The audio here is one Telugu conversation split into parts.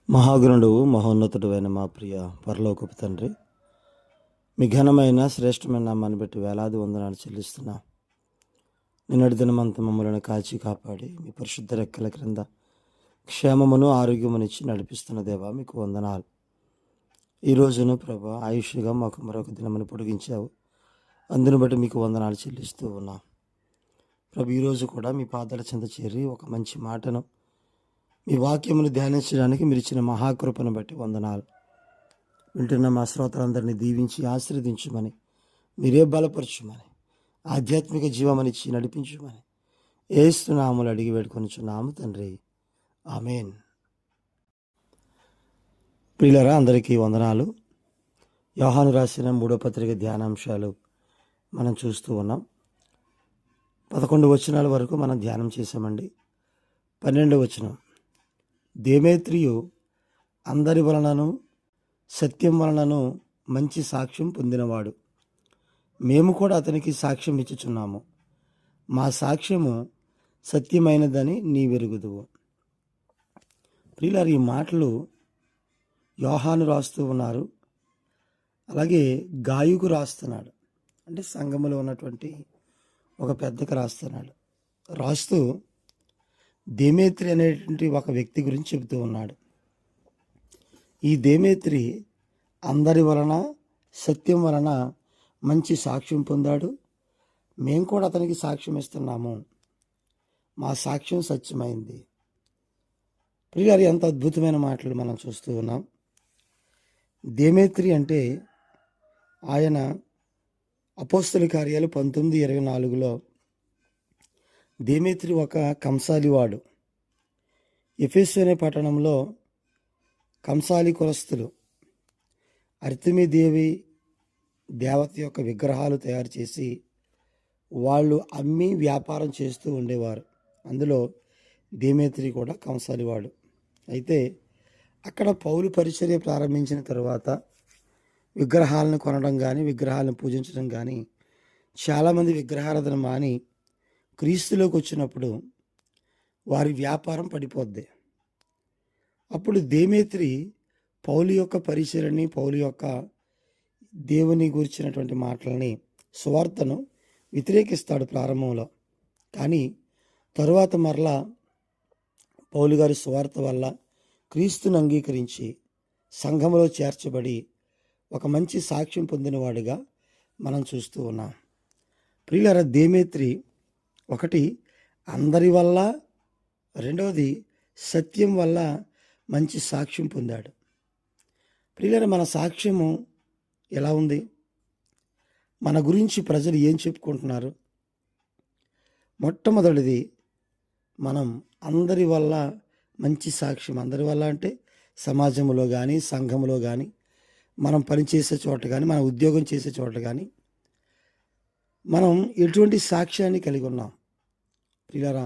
మహాగణుడువు మహోన్నతుడు అయిన మా ప్రియ పరలోకపు తండ్రి, మీ ఘనమైన శ్రేష్టమైన నామాన్ని బట్టి వేలాది వందనాలు చెల్లిస్తున్నాం. నిన్నటి దినమంతా మమ్మల్ని కాచి కాపాడి మీ పరిశుద్ధ రెక్కల క్రింద క్షేమమును ఆరోగ్యమునిచ్చి నడిపిస్తున్న దేవా మీకు వందనాలు. ఈ రోజును ప్రభా ఆయుష్గా మాకు మరొక దినమును పొడిగించావు. అందుని బట్టి మీకు వందనాలు చెల్లిస్తూ ఉన్నాం. ప్రభు ఈరోజు కూడా మీ పాదాల చెంత చేరి ఒక మంచి మాటను, మీ వాక్యమును ధ్యానించడానికి మీరు ఇచ్చిన మహాకృపను బట్టి వందనాలు. వింటున్న మా శ్రోతలందరినీ దీవించి ఆశీర్వదించమని, మీరే బలపరచుమని, ఆధ్యాత్మిక జీవమనిచ్చి నడిపించమని ఏస్తున్నాములు అడిగి వేడుకొనిచున్నాము తండ్రి, ఆమెన్. ప్రియులరా, అందరికీ వందనాలు. యోహాను రాసిన 3వ పత్రిక ధ్యానాంశాలు మనం చూస్తూ ఉన్నాం. 11 వచనాల వరకు మనం ధ్యానం చేసామండి. 12వ వచనం, దేమేత్రియు అందరి వలనను సత్యం వలనను మంచి సాక్ష్యం పొందినవాడు. మేము కూడా అతనికి సాక్ష్యం ఇచ్చుచున్నాము. మా సాక్ష్యము సత్యమైనదని నీవెరుగుదువు. ప్రియులారు, ఈ మాటలు యోహాను రాస్తూ ఉన్నారు. అలాగే గాయుకు రాస్తున్నాడు, అంటే సంఘములో ఉన్నటువంటి ఒక పెద్దకు రాస్తున్నాడు. రాస్తూ దేమేత్రి అనేటువంటి ఒక వ్యక్తి గురించి చెబుతూ ఉన్నాడు. ఈ దేమేత్రి అందరి వలన సత్యం వలన మంచి సాక్ష్యం పొందాడు. మేము కూడా అతనికి సాక్ష్యం ఇస్తున్నాము. మా సాక్ష్యం సత్యమైంది. ప్రియులారు, ఎంత అద్భుతమైన మాటలు మనం చూస్తూ ఉన్నాం. దేమేత్రి అంటే ఆయన అపోస్తల కార్యాలు 19:24లో దేమేత్రి ఒక కంసాలివాడు. ఎఫెసు అనే పట్టణంలో కంసాలి కులస్తులు అర్తెమీదేవి దేవత యొక్క విగ్రహాలు తయారు చేసి వాళ్ళు అమ్మి వ్యాపారం చేస్తూ ఉండేవారు. అందులో దేమేత్రి కూడా కంసాలివాడు. అయితే అక్కడ పౌలు పరిచర్య ప్రారంభించిన తర్వాత విగ్రహాలను కొనడం కానీ, విగ్రహాలను పూజించడం కానీ, చాలామంది విగ్రహారాధన మాని క్రీస్తులోకి వచ్చినప్పుడు వారి వ్యాపారం పడిపోద్ది. అప్పుడు దేమేత్రి పౌలు యొక్క పరిచర్యని, పౌలు యొక్క దేవుని గురించినటువంటి మాటలని, సువార్తను వ్యతిరేకిస్తాడు ప్రారంభంలో. కానీ తరువాత మరలా పౌలు గారి సువార్త వల్ల క్రీస్తును అంగీకరించి సంఘములో చేర్చబడి ఒక మంచి సాక్ష్యం పొందినవాడుగా మనం చూస్తూ ఉన్నాం. ప్రియులారా, దేమేత్రి ఒకటి అందరి వల్ల, రెండవది సత్యం వల్ల మంచి సాక్ష్యం పొందాడు. ప్రియులారా, మన సాక్ష్యము ఎలా ఉంది? మన గురించి ప్రజలు ఏం చెప్పుకుంటున్నారు? మొట్టమొదటిది, మనం అందరి వల్ల మంచి సాక్ష్యం. అందరి వల్ల అంటే సమాజంలో కానీ, సంఘంలో కానీ, మనం పనిచేసే చోట కానీ, మన ఉద్యోగం చేసే చోట కానీ మనం ఎటువంటి సాక్ష్యాన్ని కలిగి ఉన్నాం? ప్రియులారా,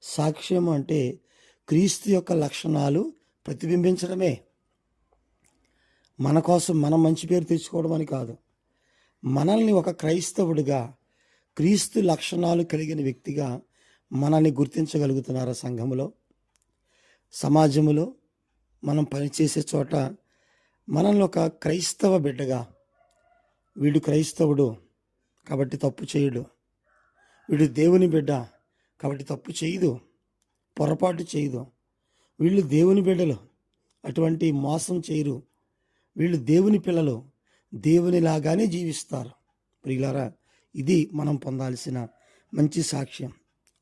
సాక్ష్యం అంటే క్రీస్తు యొక్క లక్షణాలు ప్రతిబింబించడమే. మన కోసం మనం మంచి పేరు తెచ్చుకోవడం అని కాదు. మనల్ని ఒక క్రైస్తవుడిగా, క్రీస్తు లక్షణాలు కలిగిన వ్యక్తిగా మనల్ని గుర్తించగలుగుతున్నారా? సంఘములో, సమాజములో, మనం పనిచేసే చోట మనల్ని ఒక క్రైస్తవ బిడ్డగా, వీడు క్రైస్తవుడు కాబట్టి తప్పు చేయడు, వీడు దేవుని బిడ్డ కాబట్టి తప్పు చేయదు, పొరపాటు చేయదు, వీళ్ళు దేవుని బిడ్డలు, అటువంటి మోసం చేయరు, వీళ్ళు దేవుని పిల్లలు, దేవునిలాగానే జీవిస్తారు. ప్రియులారా, ఇది మనం పొందాల్సిన మంచి సాక్ష్యం.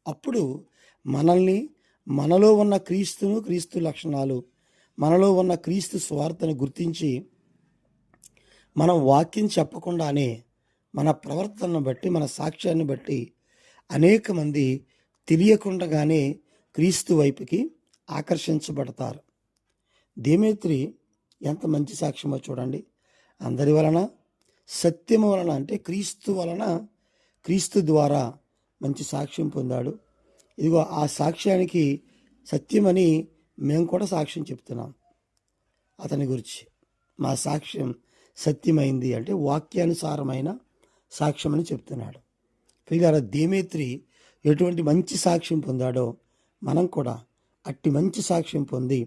అప్పుడు మనల్ని, మనలో ఉన్న క్రీస్తును, క్రీస్తు లక్షణాలు, మనలో ఉన్న క్రీస్తు స్వార్థను గుర్తించి మనం వాక్యం చెప్పకుండానే మన ప్రవర్తనను బట్టి, మన సాక్ష్యాన్ని బట్టి అనేక మంది తెలియకుండానే క్రీస్తు వైపుకి ఆకర్షించబడతారు. దేమేత్రి ఎంత మంచి సాక్ష్యమో చూడండి. అందరి వలన, సత్యము వలన అంటే క్రీస్తు వలన, క్రీస్తు ద్వారా మంచి సాక్ష్యం పొందాడు. ఇదిగో ఆ సాక్ష్యానికి సత్యమని మేము కూడా సాక్ష్యం చెప్తున్నాం. అతని గురించి మా సాక్ష్యం సత్యమైంది అంటే వాక్యానుసారమైన సాక్ష్యం అని చెప్తున్నాడు. ప్రియులారా, దేమేత్రి ఎటువంటి మంచి సాక్ష్యం పొందాడో మనం కూడా అట్టి మంచి సాక్ష్యం పొంది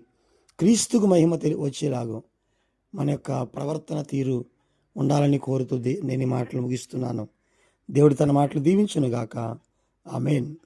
క్రీస్తుకు మహిమ వచ్చేలాగా మన యొక్క ప్రవర్తన తీరు ఉండాలని కోరుతూ నేను ఈ మాటలు ముగిస్తున్నాను. దేవుడు తన మాటలు దీవించునుగాక. ఆమేన్.